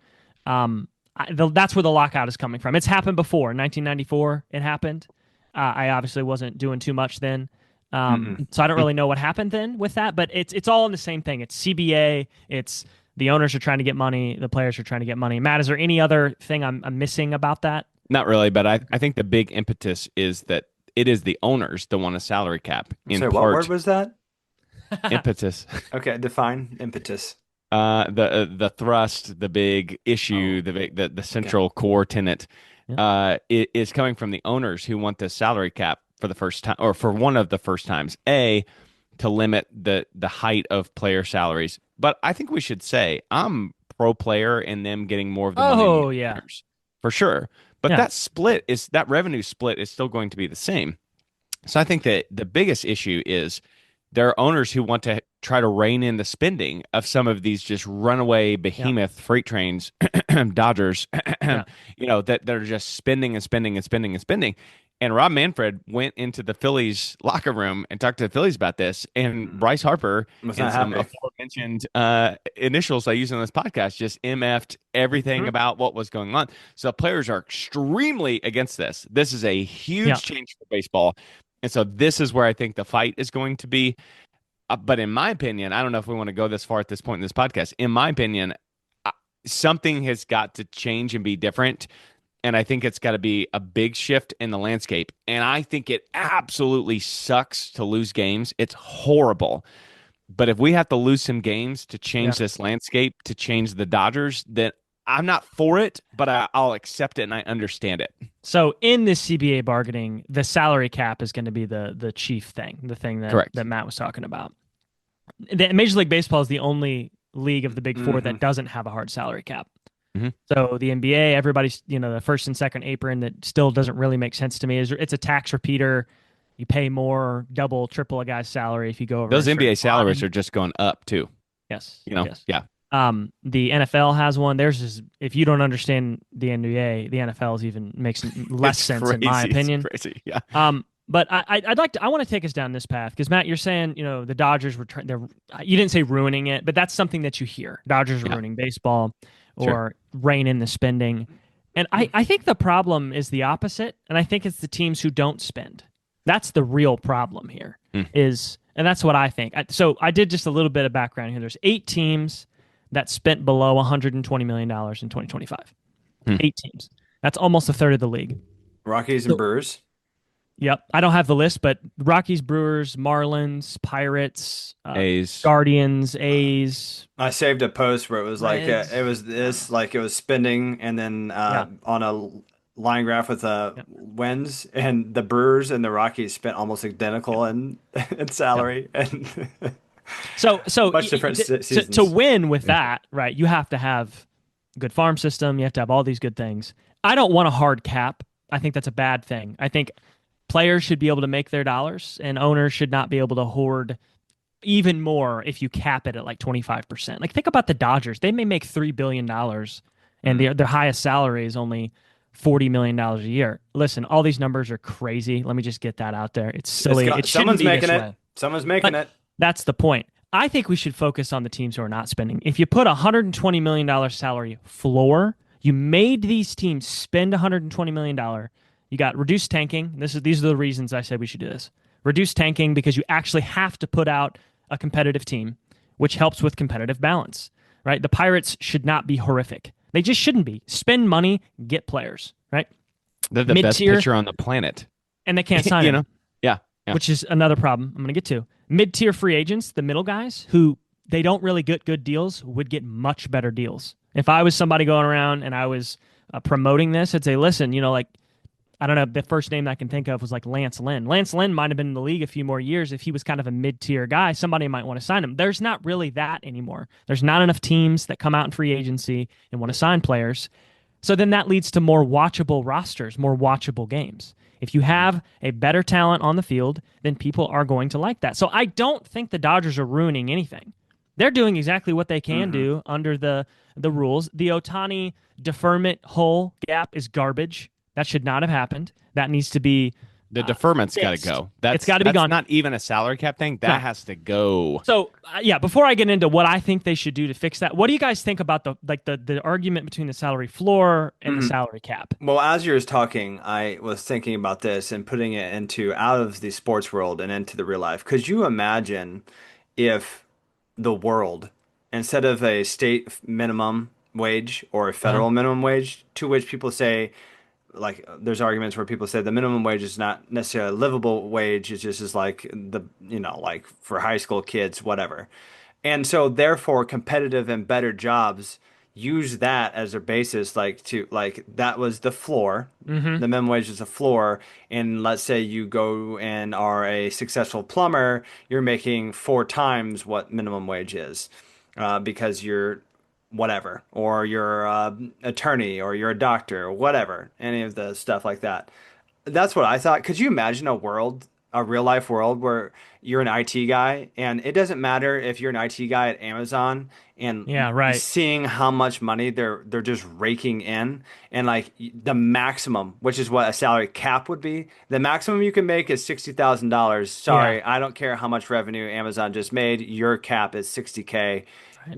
That's where the lockout is coming from. It's happened before. In 1994, it happened. I obviously wasn't doing too much then. So I don't really know what happened then with that, but it's all in the same thing. It's CBA. It's the owners are trying to get money. The players are trying to get money. Matt, is there any other thing I'm missing about that? Not really, but I think the big impetus is that it is the owners that want a salary cap. In Sorry, part, what word was that? impetus. Okay, define impetus. The thrust, the big issue, the central core tenet, is coming from the owners who want the salary cap for the first time, or for one of the first times. To limit the height of player salaries, but I think we should say I'm pro player and them getting more of the money. Oh yeah, owners, for sure. But that revenue split is still going to be the same. So I think that the biggest issue is there are owners who want to try to rein in the spending of some of these just runaway behemoth freight trains, Dodgers, that are just spending and spending and spending and spending. And Rob Manfred went into the Phillies locker room and talked to the Phillies about this. And Bryce Harper and some aforementioned initials I use on this podcast just MF'd everything about what was going on. So players are extremely against this. This is a huge change for baseball. And so this is where I think the fight is going to be. But in my opinion, I don't know if we want to go this far at this point in this podcast. In my opinion, something has got to change and be different. And I think it's got to be a big shift in the landscape. And I think it absolutely sucks to lose games. It's horrible. But if we have to lose some games to change this landscape, to change the Dodgers, then I'm not for it, but I'll accept it and I understand it. So in this CBA bargaining, the salary cap is going to be the chief thing, the thing that Matt was talking about. Major League Baseball is the only league of the big four that doesn't have a hard salary cap. So the NBA, everybody's, the first and second apron, that still doesn't really make sense to me. It's a tax repeater. You pay more, double, triple a guy's salary if you go over. Those NBA salaries are just going up too. Yes. Yes. Yeah. The NFL has one. There's just, if you don't understand the NBA, the NFL's even makes less sense crazy. In my opinion. It's crazy. Yeah. But I want to take us down this path because Matt, you're saying, the Dodgers were you didn't say ruining it, but that's something that you hear. Dodgers are ruining baseball. Or rein in the spending. And I think the problem is the opposite, and I think it's the teams who don't spend. That's the real problem here, and that's what I think. So I did just a little bit of background here. There's 8 teams that spent below $120 million in 2025. 8 teams. That's almost a third of the league. Rockies and Brewers. Yep. I don't have the list, but Rockies, Brewers, Marlins, Pirates, A's, Guardians, A's. I saved a post where it was like it was spending and then on a line graph with wins, and the Brewers and the Rockies spent almost identical in salary and so much different seasons. To win with that, right? You have to have a good farm system. You have to have all these good things. I don't want a hard cap. I think that's a bad thing. I think players should be able to make their dollars, and owners should not be able to hoard even more if you cap it at like 25%. Like, think about the Dodgers. They may make $3 billion, and their highest salary is only $40 million a year. Listen, all these numbers are crazy. Let me just get that out there. It's silly. Someone's making it. Someone's making it. That's the point. I think we should focus on the teams who are not spending. If you put a $120 million salary floor, you made these teams spend $120 million. You got reduced tanking. These are the reasons I said we should do this. Reduced tanking because you actually have to put out a competitive team, which helps with competitive balance, right? The Pirates should not be horrific. They just shouldn't be. Spend money, get players, right? They're the best pitcher on the planet. And they can't sign him. Yeah. Which is another problem I'm going to get to. Mid-tier free agents, the middle guys, who they don't really get good deals, would get much better deals. If I was somebody going around and I was promoting this, I'd say, listen, I don't know. The first name I can think of was like Lance Lynn. Lance Lynn might have been in the league a few more years if he was kind of a mid-tier guy. Somebody might want to sign him. There's not really that anymore. There's not enough teams that come out in free agency and want to sign players. So then that leads to more watchable rosters, more watchable games. If you have a better talent on the field, then people are going to like that. So I don't think the Dodgers are ruining anything. They're doing exactly what they can do under the rules. The Ohtani deferment hole gap is garbage. That should not have happened. That needs to be The deferment's got to fixed. go. It's got to be gone. Not even a salary cap thing. That has to go. So yeah, before I get into what I think they should do to fix that, what do you guys think about the argument between the salary floor and the salary cap? Well, as you were talking, I was thinking about this and putting it into out of the sports world and into the real life. Could you imagine if the world, instead of a state minimum wage or a federal minimum wage, to which people say, like, there's arguments where people say the minimum wage is not necessarily a livable wage, it's just is like the, like for high school kids, whatever. And so therefore competitive and better jobs use that as their basis, like that was the floor. The minimum wage is the floor. And let's say you go and are a successful plumber, you're making 4 times what minimum wage is, because you're whatever, or you're a attorney, or you're a doctor, or whatever, any of the stuff like that. That's what I thought. Could you imagine a real life world where you're an IT guy and it doesn't matter if you're an IT guy at Amazon and Yeah, right. seeing how much money they're just raking in, and like the maximum, which is what a salary cap would be, the maximum you can make is $60,000. Sorry, Yeah. I don't care how much revenue Amazon just made. Your cap is 60K.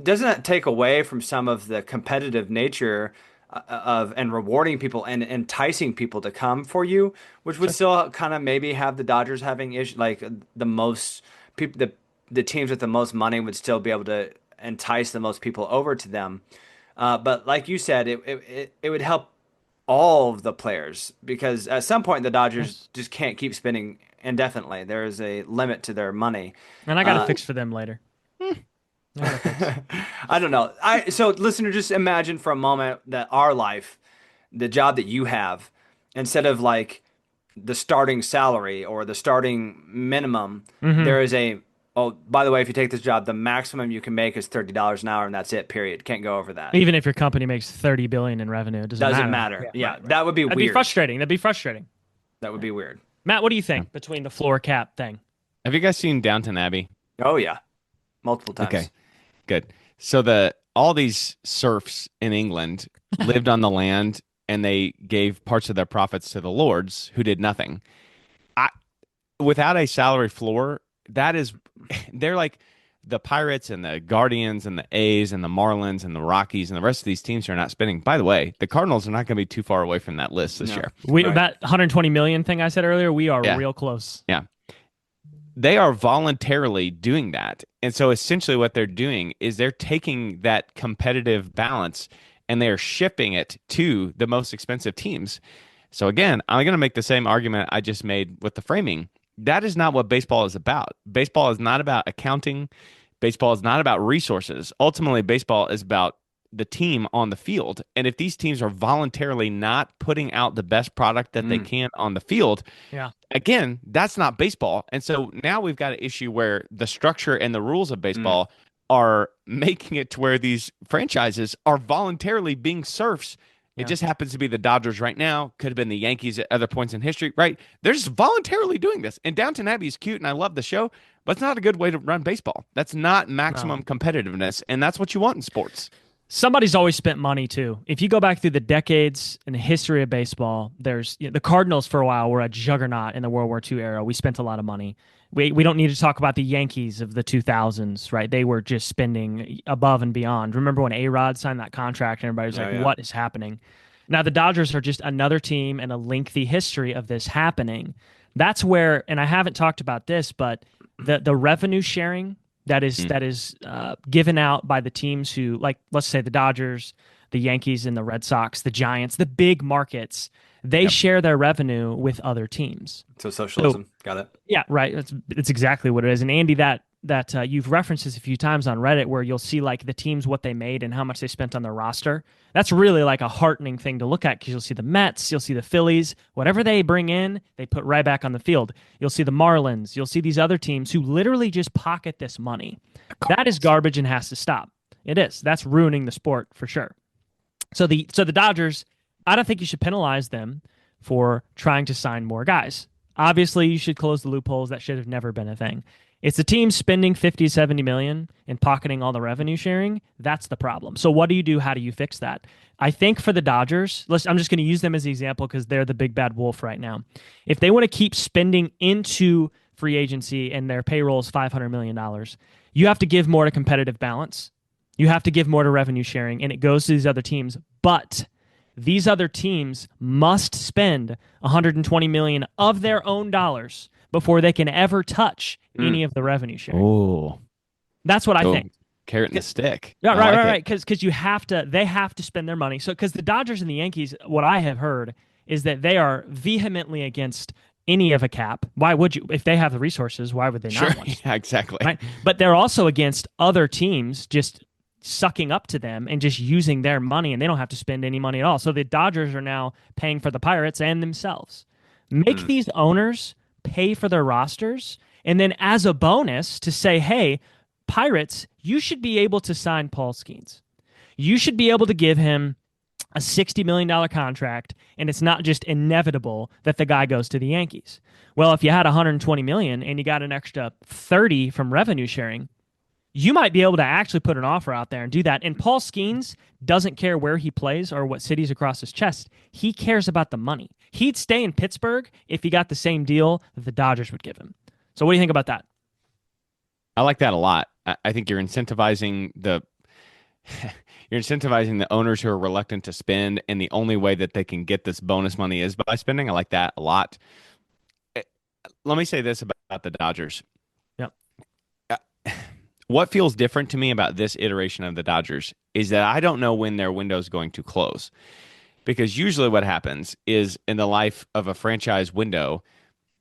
Doesn't that take away from some of the competitive nature of and rewarding people and enticing people to come for you, which would still kind of maybe have the Dodgers having issue, like the most people, the teams with the most money would still be able to entice the most people over to them. But like you said, it would help all of the players, because at some point the Dodgers Yes. just can't keep spending indefinitely. There is a limit to their money. And I got to fix for them later. I gotta fix. I don't know. So listener, just imagine for a moment that our life, the job that you have, instead of like the starting salary or the starting minimum, there is a, oh, by the way, if you take this job, the maximum you can make is $30 an hour, and that's it, period. Can't go over that. Even if your company makes 30 billion in revenue, it Doesn't matter. Yeah, that would be That'd weird. be frustrating. That'd be frustrating. That would be weird. Matt, what do you think between the floor cap thing? Have you guys seen Downton Abbey? Oh yeah, multiple times. Okay, good. So all these serfs in England lived on the land, and they gave parts of their profits to the lords who did nothing. Without a salary floor, they're like the Pirates and the Guardians and the A's and the Marlins and the Rockies and the rest of these teams are not spending. By the way, the Cardinals are not going to be too far away from that list this year. That 120 million thing I said earlier, we are real close. Yeah. They are voluntarily doing that. And so essentially what they're doing is they're taking that competitive balance and they're shipping it to the most expensive teams. So again, I'm going to make the same argument I just made with the framing. That is not what baseball is about. Baseball is not about accounting. Baseball is not about resources. Ultimately, baseball is about the team on the field. And if these teams are voluntarily not putting out the best product that they can on the field, again, that's not baseball. And so now we've got an issue where the structure and the rules of baseball are making it to where these franchises are voluntarily being serfs. It just happens to be the Dodgers right now. Could have been the Yankees at other points in history, right? They're just voluntarily doing this. And Downton Abbey is cute, and I love the show, but it's not a good way to run baseball. That's not maximum competitiveness, and that's what you want in sports. Somebody's always spent money too. If you go back through the decades in the history of baseball, there's the Cardinals for a while were a juggernaut in the World War II era. We spent a lot of money. We don't need to talk about the Yankees of the 2000s, right? They were just spending above and beyond. Remember when A-Rod signed that contract and everybody was like, what is happening? Now the Dodgers are just another team and a lengthy history of this happening. That's where, and I haven't talked about this, but the revenue sharing that is given out by the teams who, like, let's say the Dodgers, the Yankees, and the Red Sox, the Giants, the big markets, they share their revenue with other teams. So socialism, got it. Yeah, right. It's exactly what it is. And Andy, that you've referenced this a few times on Reddit, where you'll see like the teams what they made and how much they spent on their roster. That's really like a heartening thing to look at because you'll see the Mets, you'll see the Phillies, whatever they bring in, they put right back on the field. You'll see the Marlins, you'll see these other teams who literally just pocket this money. That is garbage and has to stop. It is. That's ruining the sport for sure. So the Dodgers, I don't think you should penalize them for trying to sign more guys. Obviously, you should close the loopholes. That should have never been a thing. It's the team spending 50, 70 million and pocketing all the revenue sharing. That's the problem. So what do you do? How do you fix that? I think for the Dodgers, I'm just going to use them as the example because they're the big bad wolf right now. If they want to keep spending into free agency and their payroll is $500 million, you have to give more to competitive balance. You have to give more to revenue sharing, and it goes to these other teams. But these other teams must spend 120 million of their own dollars before they can ever touch any of the revenue sharing. Oh, that's what I think. Carrot and a stick. Yeah, right. Because they have to spend their money. So because the Dodgers and the Yankees, what I have heard is that they are vehemently against any of a cap. Why would you? If they have the resources, why would they not want to? Yeah, exactly. Right? But they're also against other teams just sucking up to them and just using their money, and they don't have to spend any money at all. So the Dodgers are now paying for the Pirates and themselves. Make these owners pay for their rosters, and then as a bonus to say, hey, Pirates, you should be able to sign Paul Skeens. You should be able to give him a $60 million contract, and it's not just inevitable that the guy goes to the Yankees. Well, if you had 120 million and you got an extra 30 from revenue sharing, you might be able to actually put an offer out there and do that. And Paul Skeens doesn't care where he plays or what city's across his chest. He cares about the money. He'd stay in Pittsburgh if he got the same deal that the Dodgers would give him. So what do you think about that? I like that a lot. I think you're incentivizing the owners who are reluctant to spend, and the only way that they can get this bonus money is by spending. I like that a lot. Let me say this about the Dodgers. Yep. What feels different to me about this iteration of the Dodgers is that I don't know when their window is going to close. Because usually what happens is in the life of a franchise window,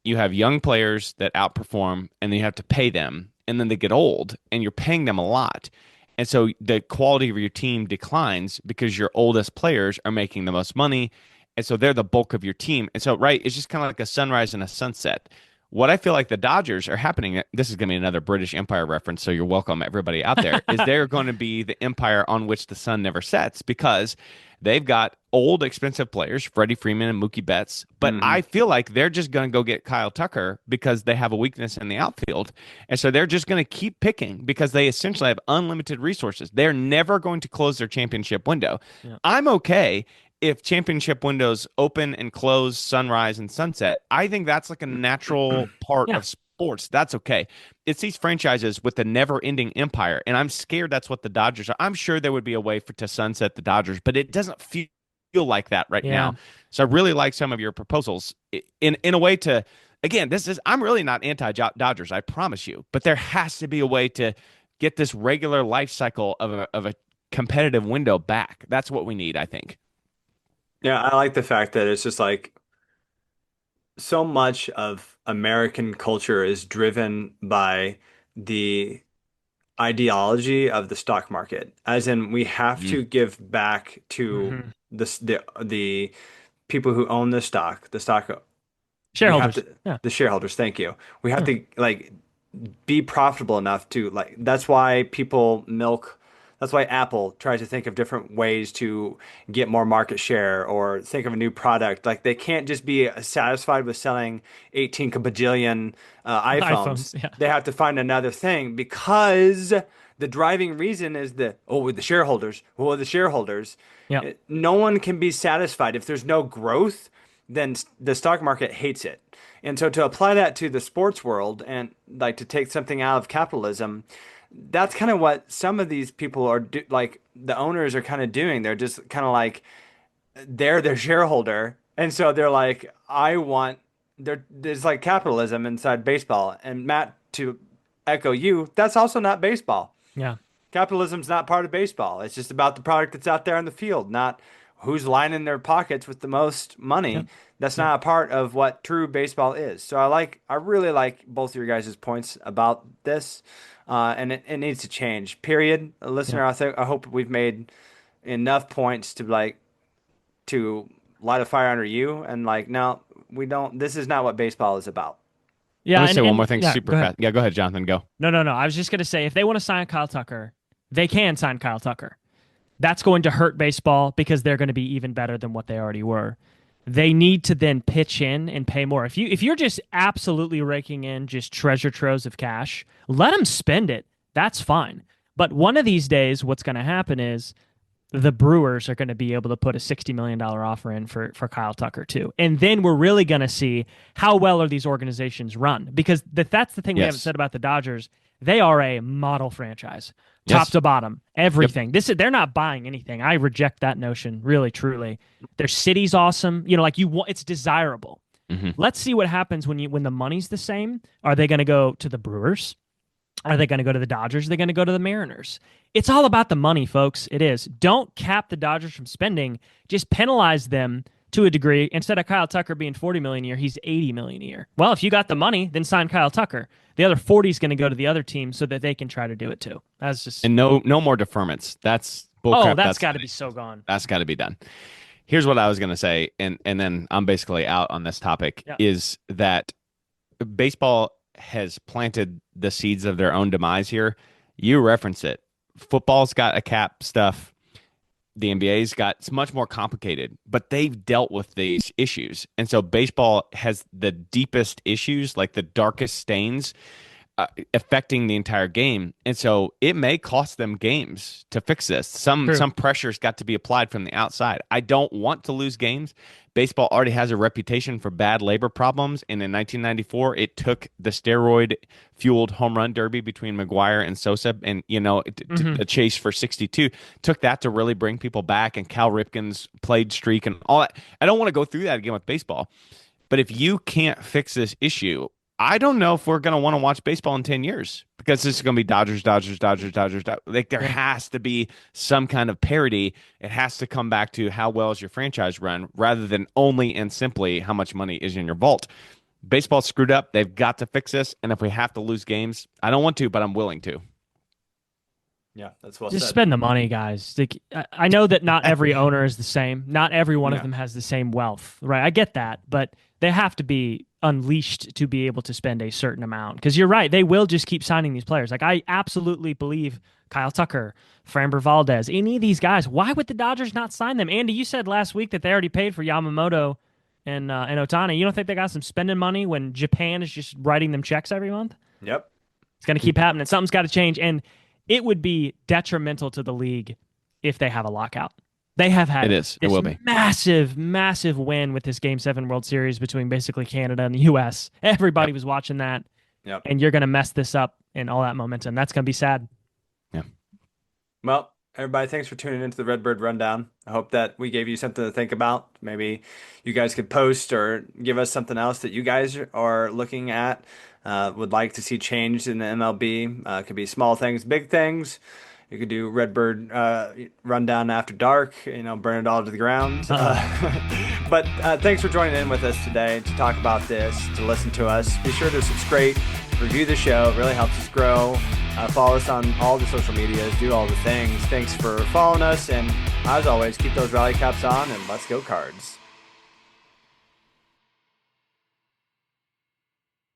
you have young players that outperform and then you have to pay them. And then they get old and you're paying them a lot. And so the quality of your team declines because your oldest players are making the most money. And so they're the bulk of your team. And so, right, it's just kind of like a sunrise and a sunset. What I feel like the Dodgers are happening, this is going to be another British Empire reference, so you're welcome, everybody out there, is they're going to be the empire on which the sun never sets because they've got old, expensive players, Freddie Freeman and Mookie Betts, but I feel like they're just going to go get Kyle Tucker because they have a weakness in the outfield. And so they're just going to keep picking because they essentially have unlimited resources. They're never going to close their championship window. Yeah. I'm okay if championship windows open and close sunrise and sunset. I think that's like a natural part of sports. That's okay. It's these franchises with a never-ending empire, and I'm scared that's what the Dodgers are. I'm sure there would be a way to sunset the Dodgers, but it doesn't feel like that right now. So I really like some of your proposals in a way to, again, I'm really not anti-Dodgers, I promise you, but there has to be a way to get this regular life cycle of a competitive window back. That's what we need, I think. Yeah, I like the fact that it's just like so much of American culture is driven by the ideology of the stock market, as in we have to give back to the people who own the stock shareholders, the shareholders. Thank you. We have to like be profitable enough to like. That's why people milk. That's why Apple tries to think of different ways to get more market share or think of a new product. Like they can't just be satisfied with selling 18 bajillion iPhones. Yeah. They have to find another thing because the driving reason is the shareholders. Well, the shareholders. Yeah. No one can be satisfied. If there's no growth, then the stock market hates it. And so to apply that to the sports world and like to take something out of capitalism, that's kind of what some of these people are like the owners are kind of doing. They're just kind of like they're their shareholder, and so they're like, there's like capitalism inside baseball. And Matt, to echo you, that's also not baseball. Yeah. Capitalism's not part of baseball. It's just about the product that's out there in the field, not who's lining their pockets with the most money. Yep. That's Yep. not a part of what true baseball is. So I really like both of your guys' points about this, and it needs to change. Period. Listener, Yep. I hope we've made enough points to light a fire under you, and like, no, we don't. This is not what baseball is about. Let Yeah, me say one and more thing yeah, super go ahead. fast. Yeah, go ahead, Jonathan. Go. No. I was just gonna say if they want to sign Kyle Tucker, they can sign Kyle Tucker. That's going to hurt baseball because they're going to be even better than what they already were. They need to then pitch in and pay more. If you're just absolutely raking in just treasure troves of cash, let them spend it. That's fine. But one of these days, what's going to happen is the Brewers are going to be able to put a $60 million offer in for Kyle Tucker too. And then we're really going to see how well are these organizations run, because that's the thing we haven't Yes. said about the Dodgers. They are a model franchise, top Yes. to bottom, Yep. everything. They're not buying anything. I reject that notion, really, truly. Their city's awesome. Like you want, it's desirable. hmm Let's see what happens when the money's the same. Are they going to go to the Brewers? Are they going to go to the Dodgers? Are they going to go to the Mariners? It's all about the money, folks. It is. Don't cap the Dodgers from spending. Just penalize them to a degree. Instead of Kyle Tucker being $40 million a year, he's $80 million a year. Well, if you got the money, then sign Kyle Tucker. The other 40 is going to go to the other team so that they can try to do it too. That's just And no more deferments. That's bullcrap. oh, that's got to be so gone. That's got to be done. Here's what I was going to say, and then I'm basically out on this topic, Yeah. is that baseball has planted the seeds of their own demise here. You reference it. Football's got a cap stuff. The NBA's got, it's much more complicated, but they've dealt with these issues. And so baseball has the deepest issues, like the darkest stains affecting the entire game. And so it may cost them games to fix this. Some pressure's got to be applied from the outside. I don't want to lose games. Baseball already has a reputation for bad labor problems. And in 1994, it took the steroid-fueled home run derby between McGuire and Sosa, and the chase for 62 took that to really bring people back. And Cal Ripken's played streak and all that. I don't want to go through that again with baseball. But if you can't fix this issue, I don't know if we're going to want to watch baseball in 10 years, because this is going to be Dodgers. Like, there has to be some kind of parity. It has to come back to how well is your franchise run, rather than only and simply how much money is in your vault. Baseball's screwed up. They've got to fix this. And if we have to lose games, I don't want to, but I'm willing to. Yeah, that's well Just said. spend the money, guys. Like, I know that not every owner is the same. Not every one of them has the same wealth, right? I get that, but they have to be unleashed to be able to spend a certain amount. Because you're right, they will just keep signing these players. Like, I absolutely believe Kyle Tucker, Framber Valdez, any of these guys. Why would the Dodgers not sign them? Andy, you said last week that they already paid for Yamamoto and Otani. You don't think they got some spending money when Japan is just writing them checks every month? Yep. It's going to keep happening. Something's got to change. And it would be detrimental to the league if they have a lockout. They have had It will be massive, massive win with this Game 7 World Series between basically Canada and the U.S. Everybody was watching that. Yep. And you're going to mess this up and all that momentum. That's going to be sad. Yeah. Well, everybody, thanks for tuning into the Redbird Rundown. I hope that we gave you something to think about. Maybe you guys could post or give us something else that you guys are looking at, would like to see changed in the MLB. It could be small things, big things. You could do Redbird Rundown after dark, burn it all to the ground. But thanks for joining in with us today to talk about this, to listen to us. Be sure to subscribe, review the show. It really helps us grow. Follow us on all the social medias. Do all the things. Thanks for following us. And as always, keep those rally caps on and let's go Cards.